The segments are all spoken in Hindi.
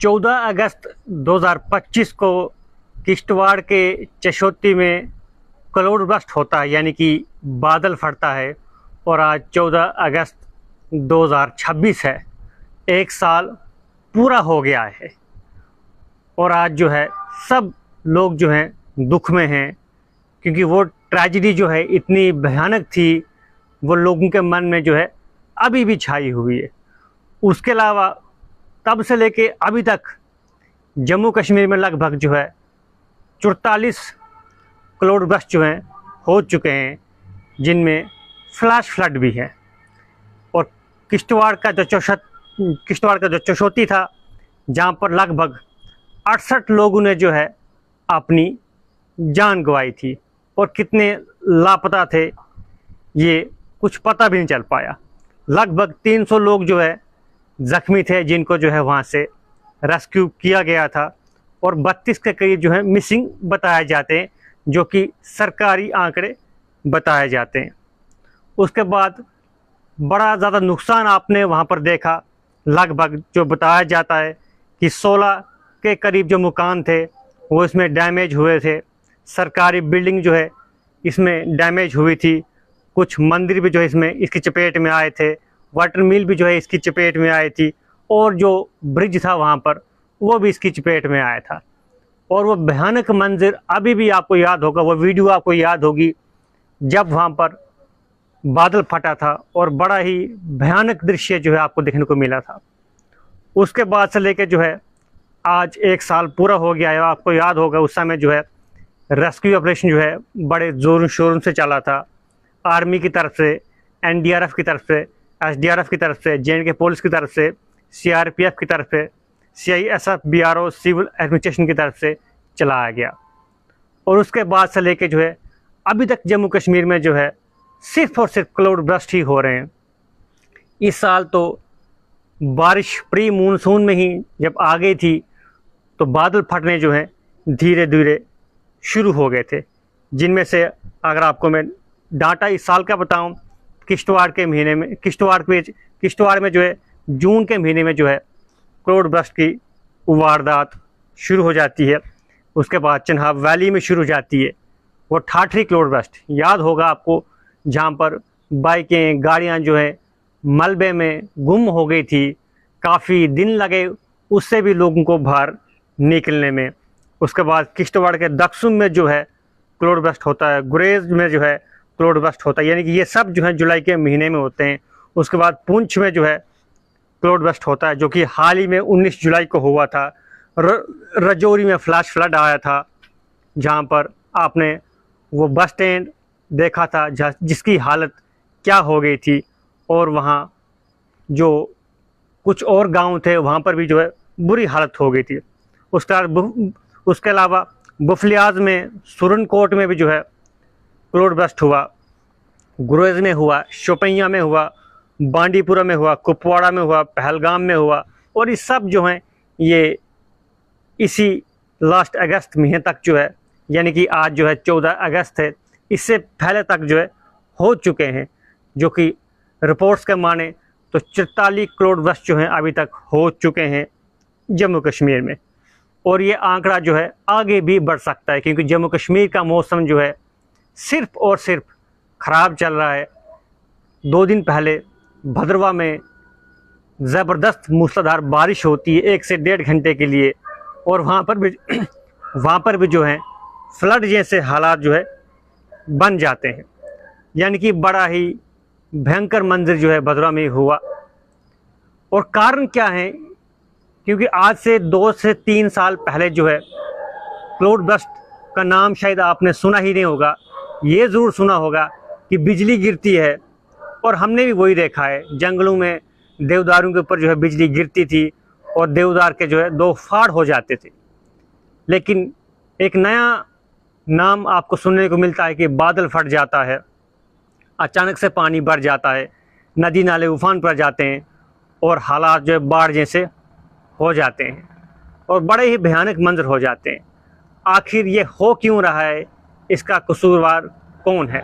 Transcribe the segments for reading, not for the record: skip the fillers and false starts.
14 अगस्त 2025 को किश्तवाड़ के चशोती में क्लाउड बर्स्ट होता है, यानी कि बादल फटता है। और आज 14 अगस्त 2026 है। एक साल पूरा हो गया है और आज जो है सब लोग जो हैं दुख में हैं, क्योंकि वो ट्रेजेडी जो है इतनी भयानक थी, वो लोगों के मन में जो है अभी भी छाई हुई है। उसके अलावा तब से लेके अभी तक जम्मू कश्मीर में लगभग जो है 44 क्लाउड बर्स्ट जो हैं हो चुके हैं, जिनमें फ्लैश फ्लड भी है। और किश्तवाड़ का जो चशोती था, जहाँ पर लगभग 68 लोगों ने जो है अपनी जान गंवाई थी, और कितने लापता थे ये कुछ पता भी नहीं चल पाया। लगभग 300 लोग जो है ज़ख्मी थे, जिनको जो है वहाँ से रेस्क्यू किया गया था, और 32 के करीब जो है मिसिंग बताए जाते हैं, जो कि सरकारी आंकड़े बताए जाते हैं। उसके बाद बड़ा ज़्यादा नुकसान आपने वहाँ पर देखा। लगभग जो बताया जाता है कि 16 के करीब जो मकान थे वो इसमें डैमेज हुए थे। सरकारी बिल्डिंग जो है इसमें डैमेज हुई थी। कुछ मंदिर भी जो है इसमें इसकी चपेट में आए थे। वाटर मिल भी जो है इसकी चपेट में आई थी, और जो ब्रिज था वहाँ पर वो भी इसकी चपेट में आया था। और वो भयानक मंजिर अभी भी आपको याद होगा, वो वीडियो आपको याद होगी जब वहाँ पर बादल फटा था, और बड़ा ही भयानक दृश्य जो है आपको देखने को मिला था। उसके बाद से लेके जो है आज एक साल पूरा हो गया है। आपको याद होगा उस समय जो है रेस्क्यू ऑपरेशन जो है बड़े ज़ोर शोरों से चला था। आर्मी की तरफ से, एनडीआरएफ की तरफ से, एसडीआरएफ की तरफ से, जेएंडके पुलिस की तरफ से, सीआरपीएफ की तरफ से, सीआईएसएफ, बीआरओ, सिविल एडमिनिस्ट्रेशन की तरफ से चलाया गया। और उसके बाद से लेके जो है अभी तक जम्मू कश्मीर में जो है सिर्फ और सिर्फ क्लाउड बर्स्ट ही हो रहे हैं। इस साल तो बारिश प्री मानसून में ही जब आ गई थी, तो बादल फटने जो हैं धीरे धीरे शुरू हो गए थे, जिनमें से अगर आपको मैं डाटा इस साल का बताऊं, किश्तवाड़ के महीने में, किश्तवाड़ में जो है जून के महीने में जो है क्लाउड बर्स्ट की वारदात शुरू हो जाती है। उसके बाद चिन्हाब वैली में शुरू हो जाती है वो ठाठरी क्लाउड बर्स्ट, याद होगा आपको, जहाँ पर बाइकें, गाड़ियाँ जो है मलबे में गुम हो गई थी। काफ़ी दिन लगे उससे भी लोगों को बाहर निकलने में। उसके बाद किश्तवाड़ के दक्षिण में जो है क्लाउड बर्स्ट होता है, गुरेज में जो है क्लाउड बर्स्ट होता है, यानी कि ये सब जो है जुलाई के महीने में होते हैं। उसके बाद पुंछ में जो है क्लाउड बर्स्ट होता है, जो कि हाल ही में 19 जुलाई को हुआ था। रजौरी में फ्लैश फ्लड आया था, जहाँ पर आपने वो बस स्टैंड देखा था जिसकी हालत क्या हो गई थी। और वहाँ जो कुछ और गांव थे वहाँ पर भी जो है बुरी हालत हो गई थी। उसके अलावा बुफलियाज में, सुरनकोट में भी जो है क्लाउड बर्स्ट हुआ, गुरेज में हुआ, शोपियां में हुआ, बांडीपुरा में हुआ, कुपवाड़ा में हुआ, पहलगाम में हुआ। और ये सब जो हैं ये इसी लास्ट अगस्त महीने तक जो है, यानी कि आज जो है 14 अगस्त है, इससे पहले तक जो है हो चुके हैं, जो कि रिपोर्ट्स के माने तो 44 क्लाउड बर्स्ट जो हैं अभी तक हो चुके हैं जम्मू कश्मीर में। और ये आंकड़ा जो है आगे भी बढ़ सकता है, क्योंकि जम्मू कश्मीर का मौसम जो है सिर्फ और सिर्फ ख़राब चल रहा है। 2 दिन पहले भद्रवा में ज़बरदस्त मूसलाधार बारिश होती है 1 से 1.5 घंटे के लिए, और वहाँ पर भी जो है फ्लड जैसे हालात जो है बन जाते हैं। यानी कि बड़ा ही भयंकर मंजर जो है भद्रवा में हुआ। और कारण क्या है, क्योंकि आज से 2 से 3 साल पहले जो है क्लाउड बर्स्ट का नाम शायद आपने सुना ही नहीं होगा। ये ज़रूर सुना होगा कि बिजली गिरती है, और हमने भी वही देखा है। जंगलों में देवदारों के ऊपर जो है बिजली गिरती थी, और देवदार के जो है 2 फाड़ हो जाते थे। लेकिन एक नया नाम आपको सुनने को मिलता है कि बादल फट जाता है, अचानक से पानी बढ़ जाता है, नदी नाले उफान पर जाते हैं, और हालात जो है बाढ़ जैसे हो जाते हैं, और बड़े ही भयानक मंजर हो जाते हैं। आखिर ये हो क्यों रहा है, इसका कसूरवार कौन है?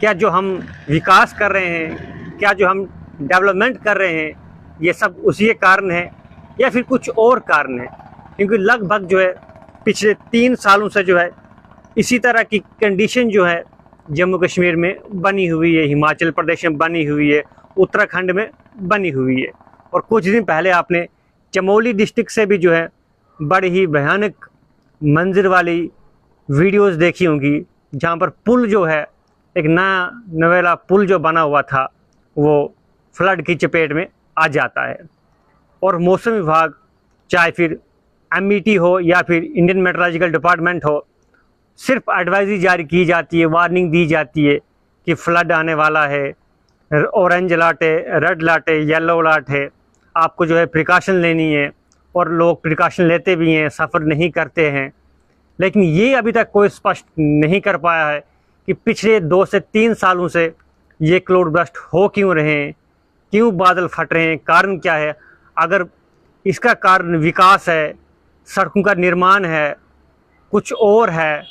क्या जो हम विकास कर रहे हैं, क्या जो हम डेवलपमेंट कर रहे हैं, ये सब उसी के कारण है, या फिर कुछ और कारण है, क्योंकि लगभग जो है पिछले 3 सालों से जो है इसी तरह की कंडीशन जो है जम्मू कश्मीर में बनी हुई है, हिमाचल प्रदेश में बनी हुई है, उत्तराखंड में बनी हुई है। और कुछ दिन पहले आपने चमोली डिस्ट्रिक्ट से भी जो है बड़ी ही भयानक मंजर वाली वीडियोस देखी होंगी, जहाँ पर पुल जो है, एक नया नवेला पुल जो बना हुआ था, वो फ्लड की चपेट में आ जाता है। और मौसम विभाग, चाहे फिर MET हो या फिर इंडियन मेट्रोलॉजिकल डिपार्टमेंट हो, सिर्फ एडवाइजरी जारी की जाती है, वार्निंग दी जाती है कि फ्लड आने वाला है, ऑरेंज अलर्ट है, रेड अलर्ट है, येलो अलर्ट है, आपको जो है प्रिकॉशन लेनी है। और लोग प्रिकॉशन लेते भी हैं, सफ़र नहीं करते हैं। लेकिन ये अभी तक कोई स्पष्ट नहीं कर पाया है कि पिछले 2 से 3 सालों से ये क्लाउड बर्स्ट हो क्यों रहे हैं, क्यों बादल फट रहे हैं, कारण क्या है। अगर इसका कारण विकास है, सड़कों का निर्माण है, कुछ और है,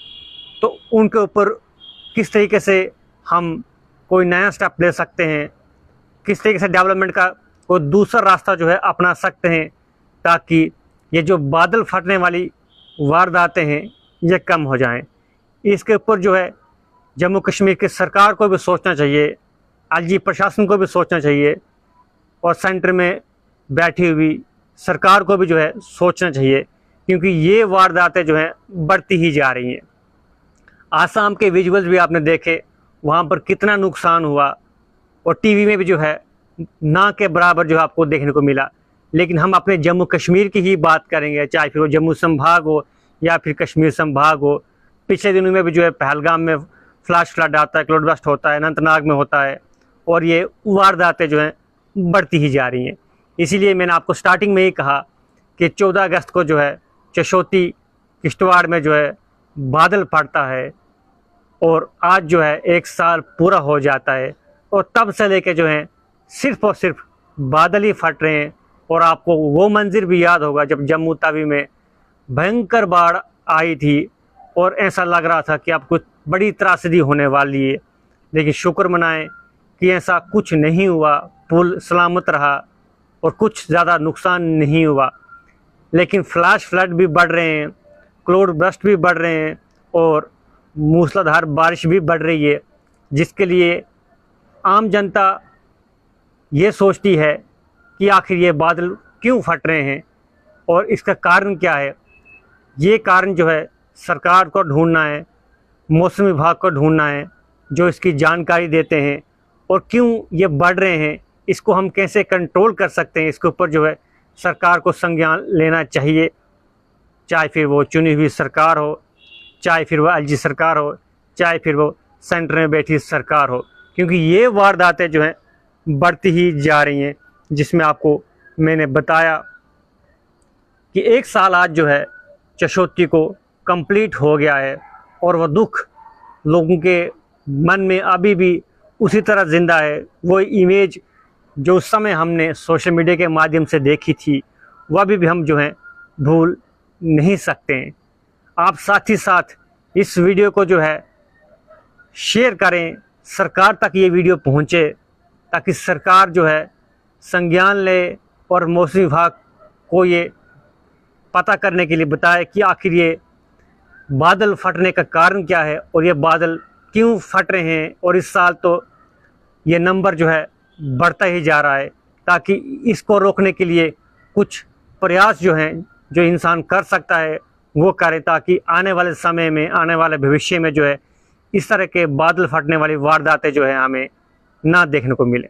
तो उनके ऊपर किस तरीके से हम कोई नया स्टेप ले सकते हैं, किस तरीके से डेवलपमेंट का कोई दूसरा रास्ता जो है अपना सकते हैं, ताकि ये जो बादल फटने वाली वारदातें हैं ये कम हो जाएं। इसके ऊपर जो है जम्मू कश्मीर की सरकार को भी सोचना चाहिए, LG प्रशासन को भी सोचना चाहिए, और सेंटर में बैठी हुई सरकार को भी जो है सोचना चाहिए, क्योंकि ये वारदातें जो हैं बढ़ती ही जा रही हैं। आसाम के विजुअल्स भी आपने देखे, वहाँ पर कितना नुकसान हुआ, और टीवी में भी जो है ना के बराबर जो है आपको देखने को मिला। लेकिन हम अपने जम्मू कश्मीर की ही बात करेंगे, चाहे फिर वो जम्मू संभाग हो या फिर कश्मीर संभाग हो। पिछले दिनों में भी जो है पहलगाम में फ्लैश फ्लड आता है, क्लाउड बर्स्ट होता है, अनंतनाग में होता है, और ये वारदातें जो हैं बढ़ती ही जा रही हैं। इसीलिए मैंने आपको स्टार्टिंग में ही कहा कि 14 अगस्त को जो है चशोती किश्तवाड़ में जो है बादल फटता है, और आज जो है 1 साल पूरा हो जाता है, और तब से लेके जो है सिर्फ़ और सिर्फ बादल ही फट रहे हैं। और आपको वो मंजिर भी याद होगा जब जम्मू तवी में भयंकर बाढ़ आई थी, और ऐसा लग रहा था कि अब कुछ बड़ी त्रासदी होने वाली है। लेकिन शुक्र मनाएं कि ऐसा कुछ नहीं हुआ, पुल सलामत रहा और कुछ ज़्यादा नुकसान नहीं हुआ। लेकिन फ्लैश फ्लड भी बढ़ रहे हैं, क्लाउड बर्स्ट भी बढ़ रहे हैं, और मूसलाधार बारिश भी बढ़ रही है, जिसके लिए आम जनता ये सोचती है कि आखिर ये बादल क्यों फट रहे हैं और इसका कारण क्या है। ये कारण जो है सरकार को ढूंढना है, मौसम विभाग को ढूंढना है, जो इसकी जानकारी देते हैं, और क्यों ये बढ़ रहे हैं, इसको हम कैसे कंट्रोल कर सकते हैं, इसके ऊपर जो है सरकार को संज्ञान लेना चाहिए। चाहे फिर वो चुनी हुई सरकार हो, चाहे फिर वो LG सरकार हो, चाहे फिर वो सेंटर में बैठी सरकार हो, क्योंकि ये वारदातें जो हैं बढ़ती ही जा रही हैं। जिसमें आपको मैंने बताया कि 1 साल आज जो है चशोती को कंप्लीट हो गया है, और वह दुख लोगों के मन में अभी भी उसी तरह ज़िंदा है। वो इमेज जो उस समय हमने सोशल मीडिया के माध्यम से देखी थी, वह भी हम जो है भूल नहीं सकते हैं। आप साथ ही साथ इस वीडियो को जो है शेयर करें, सरकार तक ये वीडियो पहुँचे, ताकि सरकार जो है संज्ञान ले और मौसम विभाग को ये पता करने के लिए बताए कि आखिर ये बादल फटने का कारण क्या है, और ये बादल क्यों फट रहे हैं। और इस साल तो ये नंबर जो है बढ़ता ही जा रहा है, ताकि इसको रोकने के लिए कुछ प्रयास जो हैं जो इंसान कर सकता है वो करे, ताकि आने वाले समय में, आने वाले भविष्य में जो है इस तरह के बादल फटने वाली वारदातें जो है हमें ना देखने को मिले।